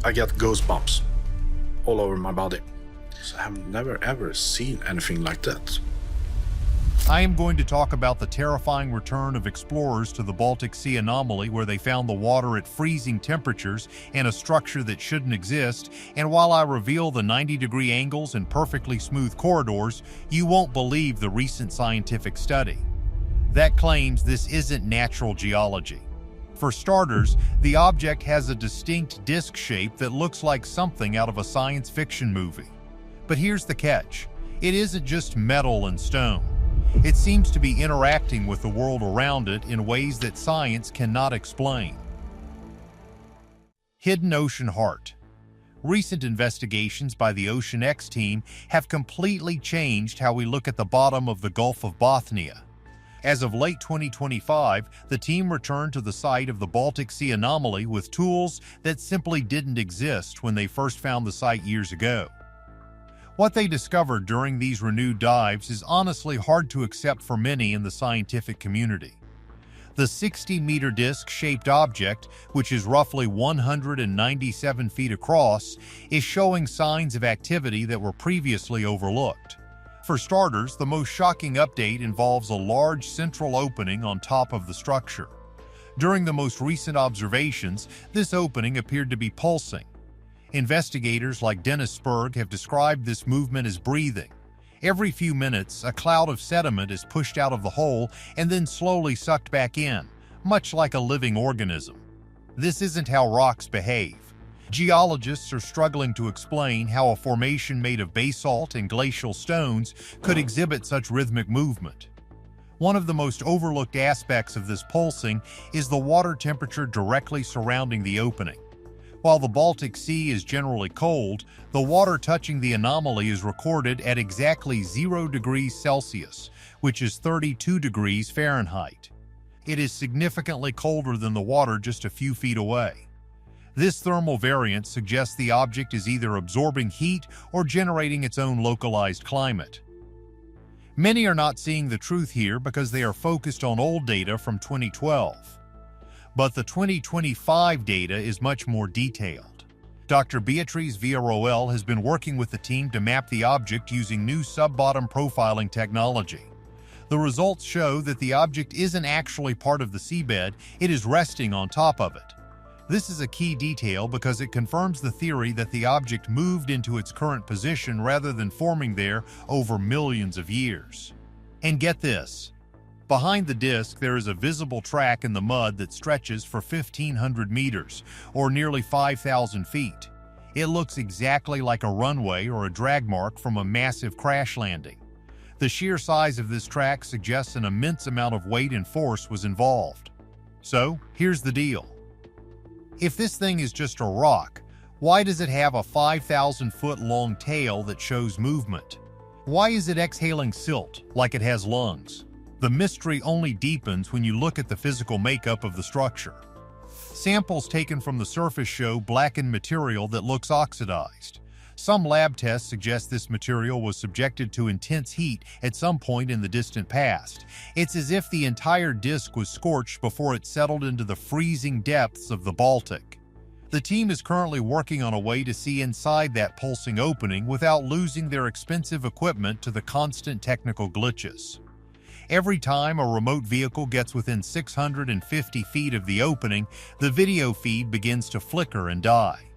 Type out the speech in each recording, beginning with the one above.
I get goosebumps all over my body. So I have never ever seen anything like that. I am going to talk about the terrifying return of explorers to the Baltic Sea Anomaly, where they found the water at freezing temperatures and a structure that shouldn't exist. And while I reveal the 90-degree angles and perfectly smooth corridors, you won't believe the recent scientific study that claims this isn't natural geology. For starters, the object has a distinct disc shape that looks like something out of a science fiction movie. But here's the catch. It isn't just metal and stone. It seems to be interacting with the world around it in ways that science cannot explain. Hidden Ocean Heart. Recent investigations by the Ocean X team have completely changed how we look at the bottom of the Gulf of Bothnia. As of late 2025, the team returned to the site of the Baltic Sea Anomaly with tools that simply didn't exist when they first found the site years ago. What they discovered during these renewed dives is honestly hard to accept for many in the scientific community. The 60-meter disc-shaped object, which is roughly 197 feet across, is showing signs of activity that were previously overlooked. For starters, the most shocking update involves a large central opening on top of the structure. During the most recent observations, this opening appeared to be pulsing. Investigators like Dennis Spurg have described this movement as breathing. Every few minutes, a cloud of sediment is pushed out of the hole and then slowly sucked back in, much like a living organism. This isn't how rocks behave. Geologists are struggling to explain how a formation made of basalt and glacial stones could exhibit such rhythmic movement. One of the most overlooked aspects of this pulsing is the water temperature directly surrounding the opening. While the Baltic Sea is generally cold, the water touching the anomaly is recorded at exactly 0 degrees Celsius, which is 32 degrees Fahrenheit. It is significantly colder than the water just a few feet away. This thermal variance suggests the object is either absorbing heat or generating its own localized climate. Many are not seeing the truth here because they are focused on old data from 2012. But the 2025 data is much more detailed. Dr. Beatriz Villarroel has been working with the team to map the object using new sub-bottom profiling technology. The results show that the object isn't actually part of the seabed, it is resting on top of it. This is a key detail because it confirms the theory that the object moved into its current position rather than forming there over millions of years. And get this. Behind the disk, there is a visible track in the mud that stretches for 1,500 meters, or nearly 5,000 feet. It looks exactly like a runway or a drag mark from a massive crash landing. The sheer size of this track suggests an immense amount of weight and force was involved. So, here's the deal. If this thing is just a rock, why does it have a 5,000-foot-long tail that shows movement? Why is it exhaling silt like it has lungs? The mystery only deepens when you look at the physical makeup of the structure. Samples taken from the surface show blackened material that looks oxidized. Some lab tests suggest this material was subjected to intense heat at some point in the distant past. It's as if the entire disk was scorched before it settled into the freezing depths of the Baltic. The team is currently working on a way to see inside that pulsing opening without losing their expensive equipment to the constant technical glitches. Every time a remote vehicle gets within 650 feet of the opening, the video feed begins to flicker and die.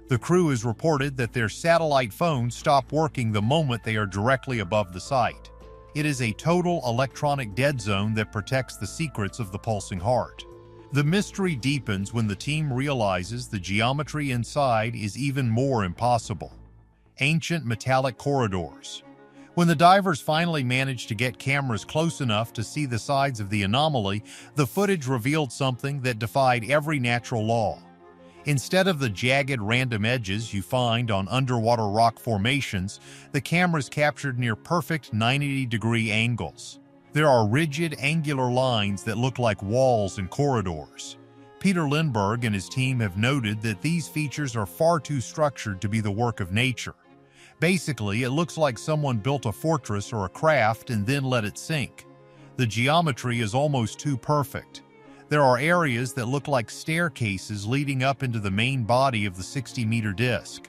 The crew has reported that their satellite phones stop working the moment they are directly above the site. It is a total electronic dead zone that protects the secrets of the pulsing heart. The mystery deepens when the team realizes the geometry inside is even more impossible. Ancient metallic corridors. When the divers finally managed to get cameras close enough to see the sides of the anomaly, the footage revealed something that defied every natural law. Instead of the jagged random edges you find on underwater rock formations, the cameras captured near perfect 90-degree angles. There are rigid, angular lines that look like walls and corridors. Peter Lindbergh and his team have noted that these features are far too structured to be the work of nature. Basically, it looks like someone built a fortress or a craft and then let it sink. The geometry is almost too perfect. There are areas that look like staircases leading up into the main body of the 60-meter disk.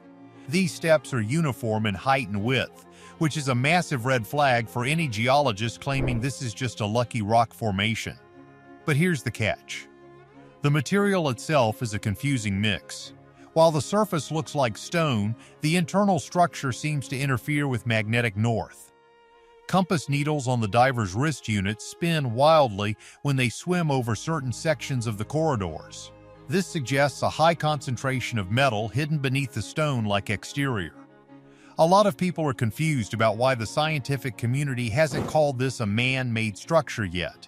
These steps are uniform in height and width, which is a massive red flag for any geologist claiming this is just a lucky rock formation. But here's the catch. The material itself is a confusing mix. While the surface looks like stone, the internal structure seems to interfere with magnetic north. Compass needles on the diver's wrist units spin wildly when they swim over certain sections of the corridors. This suggests a high concentration of metal hidden beneath the stone-like exterior. A lot of people are confused about why the scientific community hasn't called this a man-made structure yet.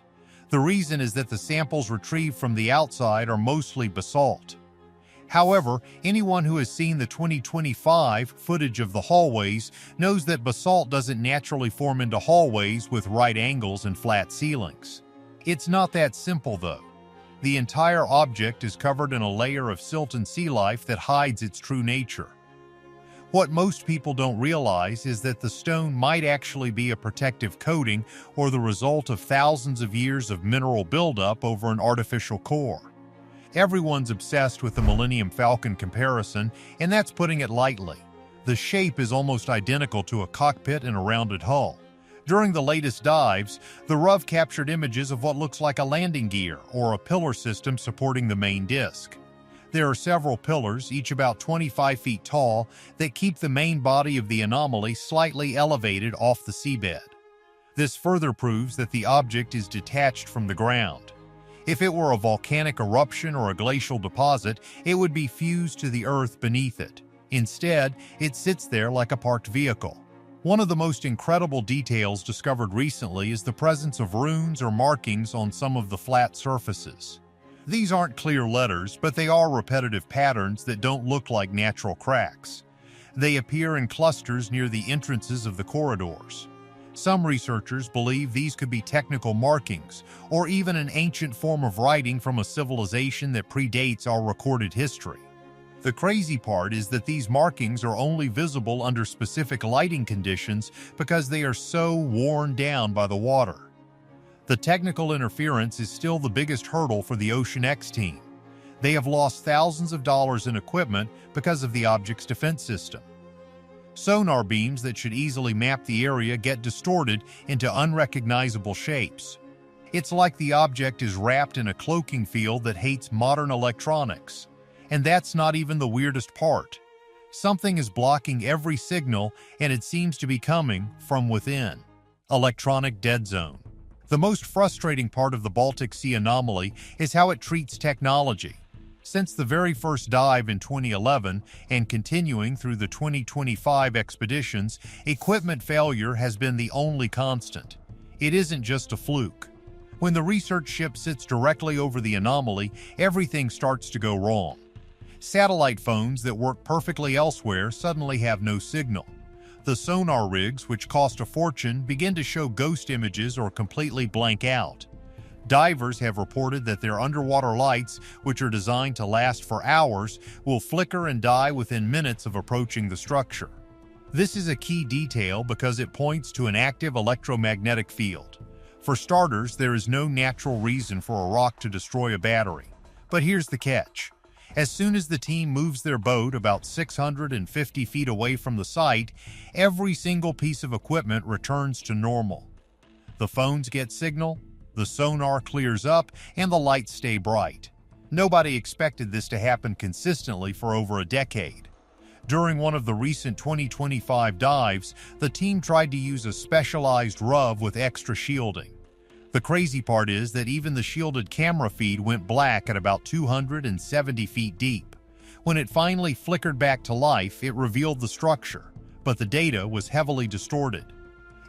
The reason is that the samples retrieved from the outside are mostly basalt. However, anyone who has seen the 2025 footage of the hallways knows that basalt doesn't naturally form into hallways with right angles and flat ceilings. It's not that simple, though. The entire object is covered in a layer of silt and sea life that hides its true nature. What most people don't realize is that the stone might actually be a protective coating or the result of thousands of years of mineral buildup over an artificial core. Everyone's obsessed with the Millennium Falcon comparison, and that's putting it lightly. The shape is almost identical to a cockpit and a rounded hull. During the latest dives, the ROV captured images of what looks like a landing gear or a pillar system supporting the main disk. There are several pillars, each about 25 feet tall, that keep the main body of the anomaly slightly elevated off the seabed. This further proves that the object is detached from the ground. If it were a volcanic eruption or a glacial deposit, it would be fused to the earth beneath it. Instead, it sits there like a parked vehicle. One of the most incredible details discovered recently is the presence of runes or markings on some of the flat surfaces. These aren't clear letters, but they are repetitive patterns that don't look like natural cracks. They appear in clusters near the entrances of the corridors. Some researchers believe these could be technical markings, or even an ancient form of writing from a civilization that predates our recorded history. The crazy part is that these markings are only visible under specific lighting conditions because they are so worn down by the water. The technical interference is still the biggest hurdle for the Ocean X team. They have lost thousands of dollars in equipment because of the object's defense system. Sonar beams that should easily map the area get distorted into unrecognizable shapes. It's like the object is wrapped in a cloaking field that hates modern electronics. And that's not even the weirdest part. Something is blocking every signal, and it seems to be coming from within. Electronic dead zone. The most frustrating part of the Baltic Sea Anomaly is how it treats technology. Since the very first dive in 2011 and continuing through the 2025 expeditions, equipment failure has been the only constant. It isn't just a fluke. When the research ship sits directly over the anomaly, everything starts to go wrong. Satellite phones that work perfectly elsewhere suddenly have no signal. The sonar rigs, which cost a fortune, begin to show ghost images or completely blank out. Divers have reported that their underwater lights, which are designed to last for hours, will flicker and die within minutes of approaching the structure. This is a key detail because it points to an active electromagnetic field. For starters, there is no natural reason for a rock to destroy a battery. But here's the catch. As soon as the team moves their boat about 650 feet away from the site, every single piece of equipment returns to normal. The phones get signal, the sonar clears up, and the lights stay bright. Nobody expected this to happen consistently for over a decade. During one of the recent 2025 dives, the team tried to use a specialized ROV with extra shielding. The crazy part is that even the shielded camera feed went black at about 270 feet deep. When it finally flickered back to life, it revealed the structure, but the data was heavily distorted.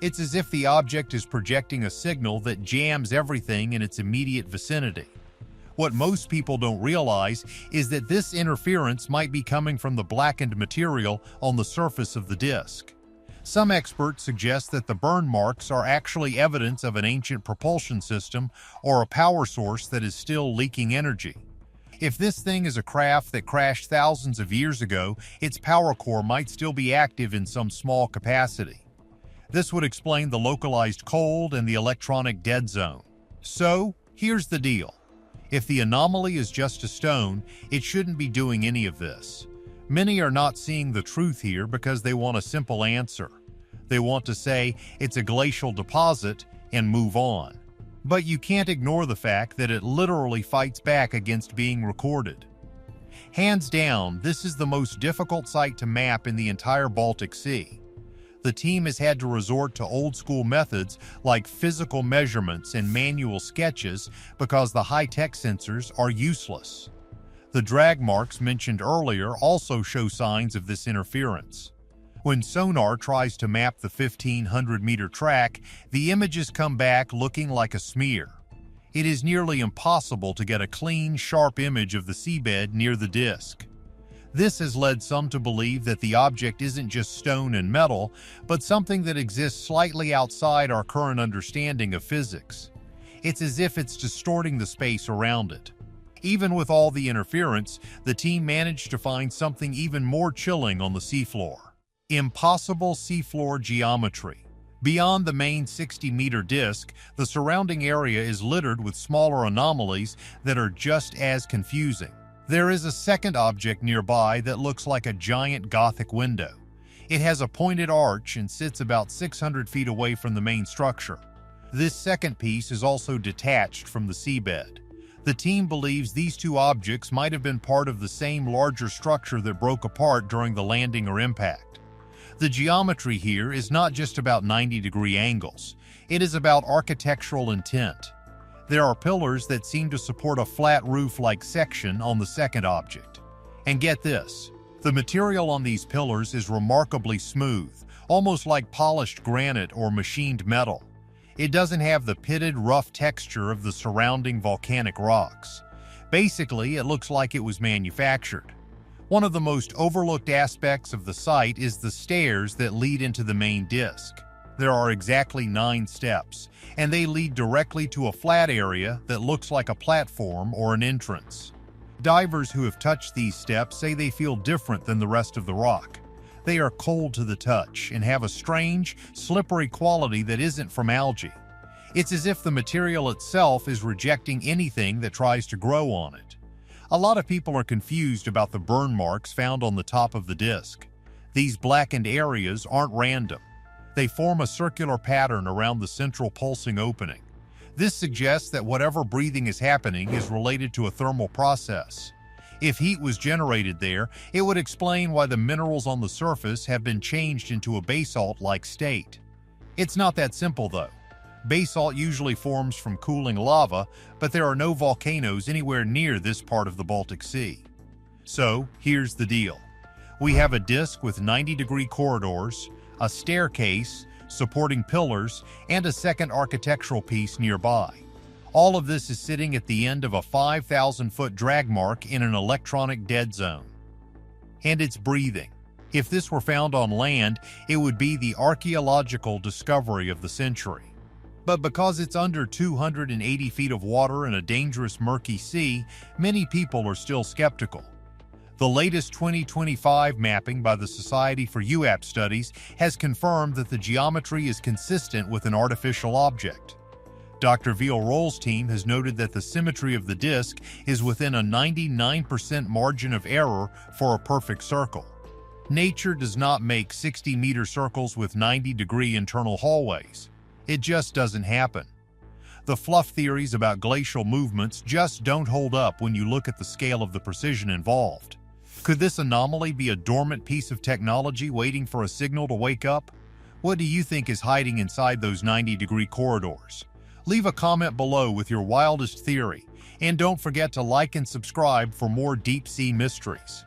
It's as if the object is projecting a signal that jams everything in its immediate vicinity. What most people don't realize is that this interference might be coming from the blackened material on the surface of the disk. Some experts suggest that the burn marks are actually evidence of an ancient propulsion system or a power source that is still leaking energy. If this thing is a craft that crashed thousands of years ago, its power core might still be active in some small capacity. This would explain the localized cold and the electronic dead zone. So, here's the deal. If the anomaly is just a stone, it shouldn't be doing any of this. Many are not seeing the truth here because they want a simple answer. They want to say it's a glacial deposit and move on. But you can't ignore the fact that it literally fights back against being recorded. Hands down, this is the most difficult site to map in the entire Baltic Sea. The team has had to resort to old-school methods like physical measurements and manual sketches because the high-tech sensors are useless. The drag marks mentioned earlier also show signs of this interference. When sonar tries to map the 1,500-meter track, the images come back looking like a smear. It is nearly impossible to get a clean, sharp image of the seabed near the disk. This has led some to believe that the object isn't just stone and metal, but something that exists slightly outside our current understanding of physics. It's as if it's distorting the space around it. Even with all the interference, the team managed to find something even more chilling on the seafloor. Impossible seafloor geometry. Beyond the main 60-meter disk, the surrounding area is littered with smaller anomalies that are just as confusing. There is a second object nearby that looks like a giant Gothic window. It has a pointed arch and sits about 600 feet away from the main structure. This second piece is also detached from the seabed. The team believes these two objects might have been part of the same larger structure that broke apart during the landing or impact. The geometry here is not just about 90-degree angles. It is about architectural intent. There are pillars that seem to support a flat roof-like section on the second object. And get this, the material on these pillars is remarkably smooth, almost like polished granite or machined metal. It doesn't have the pitted, rough texture of the surrounding volcanic rocks. Basically, it looks like it was manufactured. One of the most overlooked aspects of the site is the stairs that lead into the main disk. There are exactly 9 steps, and they lead directly to a flat area that looks like a platform or an entrance. Divers who have touched these steps say they feel different than the rest of the rock. They are cold to the touch and have a strange, slippery quality that isn't from algae. It's as if the material itself is rejecting anything that tries to grow on it. A lot of people are confused about the burn marks found on the top of the disk. These blackened areas aren't random. They form a circular pattern around the central pulsing opening. This suggests that whatever breathing is happening is related to a thermal process. If heat was generated there, it would explain why the minerals on the surface have been changed into a basalt-like state. It's not that simple, though. Basalt usually forms from cooling lava, but there are no volcanoes anywhere near this part of the Baltic Sea. So, here's the deal. We have a disk with 90-degree corridors, a staircase, supporting pillars, and a second architectural piece nearby. All of this is sitting at the end of a 5,000-foot drag mark in an electronic dead zone. And it's breathing. If this were found on land, it would be the archaeological discovery of the century. But because it's under 280 feet of water in a dangerous murky sea, many people are still skeptical. The latest 2025 mapping by the Society for UAP Studies has confirmed that the geometry is consistent with an artificial object. Dr. Vielroll's team has noted that the symmetry of the disk is within a 99% margin of error for a perfect circle. Nature does not make 60-meter circles with 90-degree internal hallways. It just doesn't happen. The fluff theories about glacial movements just don't hold up when you look at the scale of the precision involved. Could this anomaly be a dormant piece of technology waiting for a signal to wake up? What do you think is hiding inside those 90-degree corridors? Leave a comment below with your wildest theory, and don't forget to like and subscribe for more deep-sea mysteries.